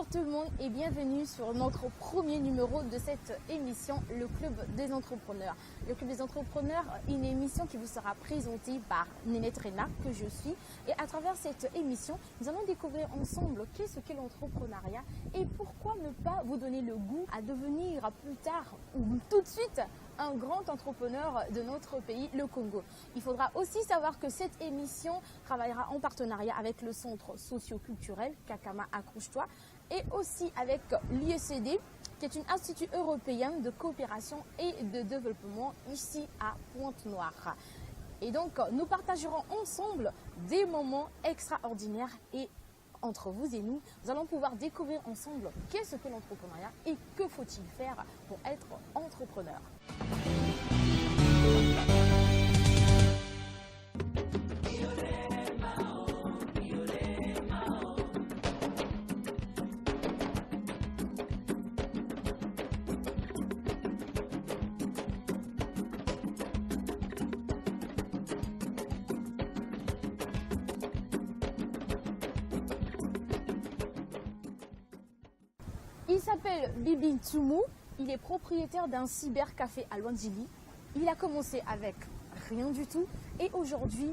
Bonjour tout le monde et bienvenue sur notre premier numéro de cette émission, le Club des Entrepreneurs. Le Club des Entrepreneurs, une émission qui vous sera présentée par Nénette Rena, que je suis. Et à travers cette émission, nous allons découvrir ensemble qu'est-ce qu'est l'entrepreneuriat et pourquoi ne pas vous donner le goût à devenir plus tard ou tout de suite un grand entrepreneur de notre pays, le Congo. Il faudra aussi savoir que cette émission travaillera en partenariat avec le centre socio-culturel Kakama Accroche-toi et aussi avec l'IECD, qui est un institut européen de coopération et de développement ici à Pointe-Noire. Et donc, nous partagerons ensemble des moments extraordinaires et entre vous et nous allons pouvoir découvrir ensemble qu'est-ce que l'entrepreneuriat et que faut-il faire pour être entrepreneur. Il s'appelle Bibi Tsoumou, il est propriétaire d'un cybercafé à Luandili. Il a commencé avec rien du tout et aujourd'hui,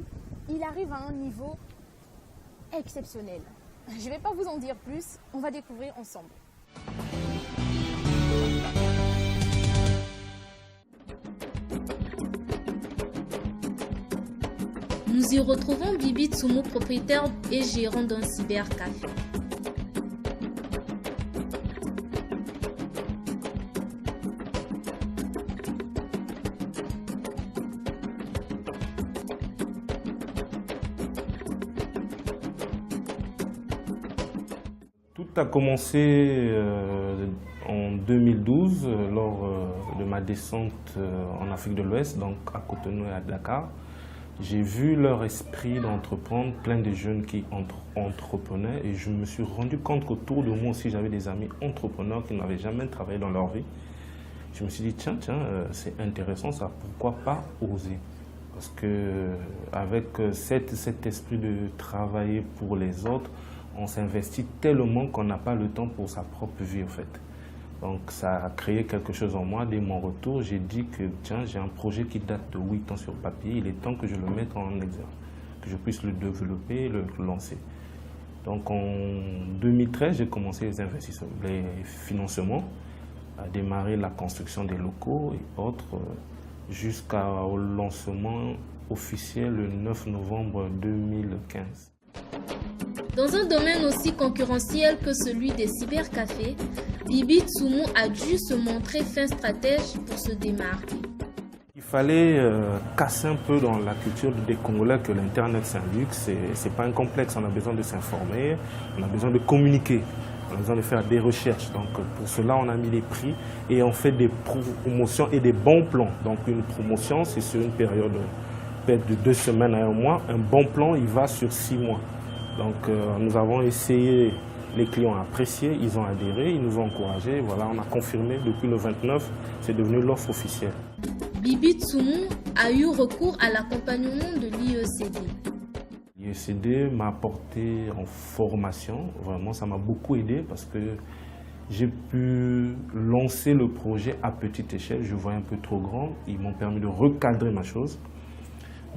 il arrive à un niveau exceptionnel. Je ne vais pas vous en dire plus, on va découvrir ensemble. Nous y retrouvons Bibi Tsoumou, propriétaire et gérant d'un cybercafé. Tout a commencé en 2012 lors de ma descente en Afrique de l'Ouest, donc à Cotonou et à Dakar. J'ai vu leur esprit d'entreprendre, plein de jeunes qui entreprenaient et je me suis rendu compte qu'autour de moi aussi j'avais des amis entrepreneurs qui n'avaient jamais travaillé dans leur vie. Je me suis dit tiens, c'est intéressant ça, pourquoi pas oser? Parce que avec cet esprit de travailler pour les autres, on s'investit tellement qu'on n'a pas le temps pour sa propre vie en fait. Donc ça a créé quelque chose en moi. Dès mon retour, j'ai dit que tiens, j'ai un projet qui date de 8 ans sur papier, il est temps que je le mette en exergue, que je puisse le développer et le lancer. Donc en 2013, j'ai commencé les financements, à démarrer la construction des locaux et autres, jusqu'au lancement officiel le 9 novembre 2015. Dans un domaine aussi concurrentiel que celui des cybercafés, Bibi Tsoumou a dû se montrer fin stratège pour se démarquer. Il fallait casser un peu dans la culture des Congolais que l'Internet c'est un luxe, c'est pas un complexe, on a besoin de s'informer, on a besoin de communiquer, on a besoin de faire des recherches. Donc pour cela on a mis les prix et on fait des promotions et des bons plans. Donc une promotion c'est sur une période peut-être de 2 semaines à 1 mois, un bon plan il va sur 6 mois. Donc nous avons essayé, les clients ont apprécié, ils ont adhéré, ils nous ont encouragés. Voilà, on a confirmé depuis le 29, c'est devenu l'offre officielle. Bibi Tsoumou a eu recours à l'accompagnement de l'IECD. L'IECD m'a apporté en formation, vraiment ça m'a beaucoup aidé parce que j'ai pu lancer le projet à petite échelle, je voyais un peu trop grand, ils m'ont permis de recadrer ma chose.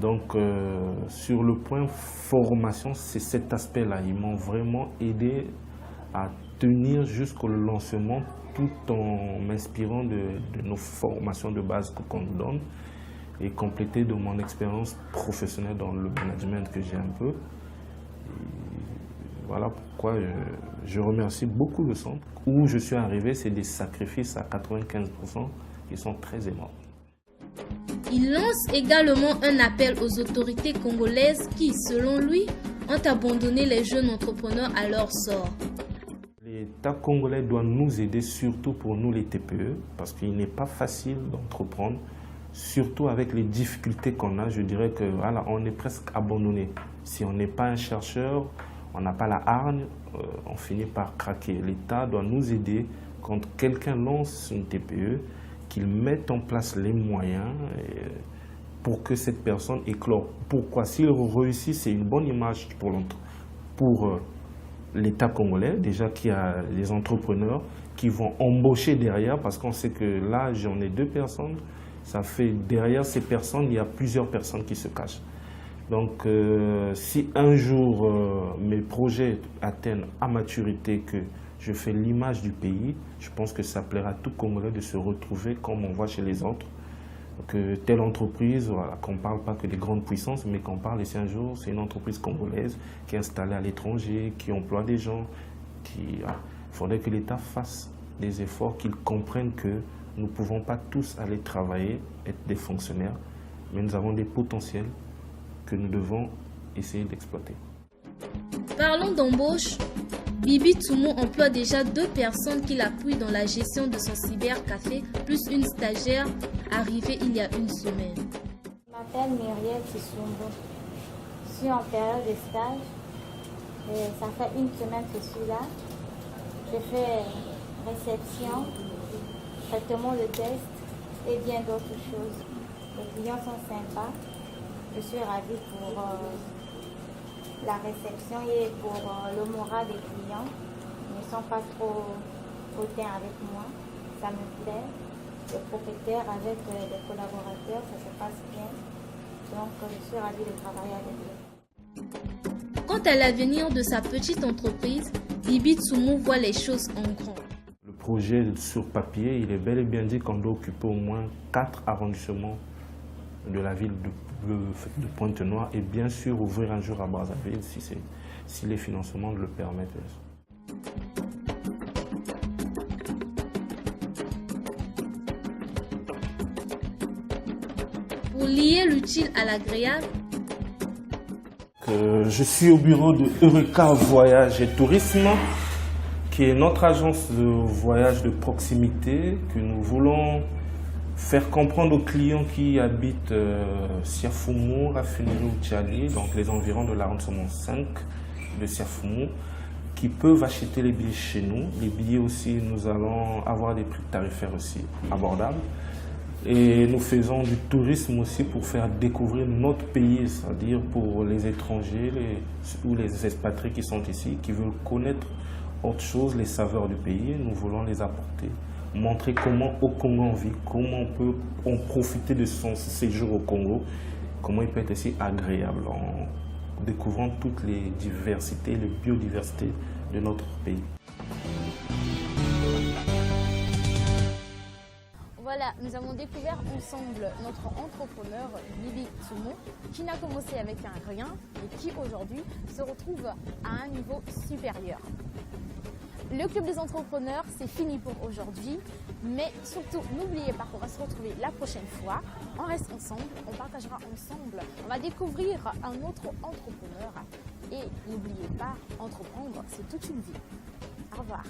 Donc, sur le point formation, c'est cet aspect-là. Ils m'ont vraiment aidé à tenir jusqu'au lancement tout en m'inspirant de nos formations de base qu'on nous donne et compléter de mon expérience professionnelle dans le management que j'ai un peu. Et voilà pourquoi je remercie beaucoup le centre. Où je suis arrivé, c'est des sacrifices à 95% qui sont très énormes. Il lance également un appel aux autorités congolaises qui, selon lui, ont abandonné les jeunes entrepreneurs à leur sort. L'État congolais doit nous aider, surtout pour nous les TPE, parce qu'il n'est pas facile d'entreprendre, surtout avec les difficultés qu'on a. Je dirais que voilà, on est presque abandonné. Si on n'est pas un chercheur, on n'a pas la hargne, on finit par craquer. L'État doit nous aider quand quelqu'un lance une TPE, qu'il mette en place les moyens pour que cette personne éclore. Pourquoi? S'il réussit, c'est une bonne image pour l'État congolais, déjà qu'il y a les entrepreneurs qui vont embaucher derrière, parce qu'on sait que là, j'en ai 2 personnes, ça fait derrière ces personnes, il y a plusieurs personnes qui se cachent. Donc, si un jour mes projets atteignent à maturité, que je fais l'image du pays, je pense que ça plaira à tout Congolais de se retrouver comme on voit chez les autres. Que telle entreprise, voilà, qu'on ne parle pas que des grandes puissances, mais qu'on parle ici un jour, c'est une entreprise congolaise qui est installée à l'étranger, qui emploie des gens. Il faudrait que l'État fasse des efforts, qu'ils comprennent que nous ne pouvons pas tous aller travailler, être des fonctionnaires, mais nous avons des potentiels que nous devons essayer d'exploiter. Parlons d'embauche. Bibi Tsumo emploie déjà 2 personnes qui l'appuient dans la gestion de son cybercafé, plus une stagiaire arrivée il y a 1 semaine. Je m'appelle Myriel Tsumbo. Je suis en période de stage. Et ça fait 1 semaine que je suis là. Je fais réception, traitement de test et bien d'autres choses. Les clients sont sympas. Je suis ravie pour la réception et pour le moral des clients. Ils ne sont pas trop hautains avec moi. Ça me plaît. Le propriétaire avec les collaborateurs, ça se passe bien. Donc je suis ravie de travailler avec eux. Quant à l'avenir de sa petite entreprise, Bibi Tsumo voit les choses en grand. Le projet sur papier, il est bel et bien dit qu'on doit occuper au moins 4 arrondissements de la ville de Pointe-Noire et bien sûr ouvrir un jour à Brazzaville si les financements le permettent. Pour lier l'utile à l'agréable, je suis au bureau de Eureka Voyage et Tourisme, qui est notre agence de voyage de proximité que nous voulons faire comprendre aux clients qui habitent Siafumu, Raffinerie Tchali, donc les environs de l'arrondissement 5 de Siafumu, qui peuvent acheter les billets chez nous. Les billets aussi, nous allons avoir des prix tarifaires aussi abordables. Et nous faisons du tourisme aussi pour faire découvrir notre pays, c'est-à-dire pour les étrangers ou les expatriés qui sont ici, qui veulent connaître autre chose, les saveurs du pays. Nous voulons les apporter, montrer comment au Congo on vit, comment on peut en profiter de son séjour au Congo, comment il peut être aussi agréable en découvrant toutes les diversités, les biodiversités de notre pays. Voilà, nous avons découvert ensemble notre entrepreneur Bibi Tsumo, qui n'a commencé avec un rien et qui aujourd'hui se retrouve à un niveau supérieur. Le Club des entrepreneurs, c'est fini pour aujourd'hui, mais surtout n'oubliez pas qu'on va se retrouver la prochaine fois. On reste ensemble, on partagera ensemble, on va découvrir un autre entrepreneur et n'oubliez pas, entreprendre, c'est toute une vie. Au revoir.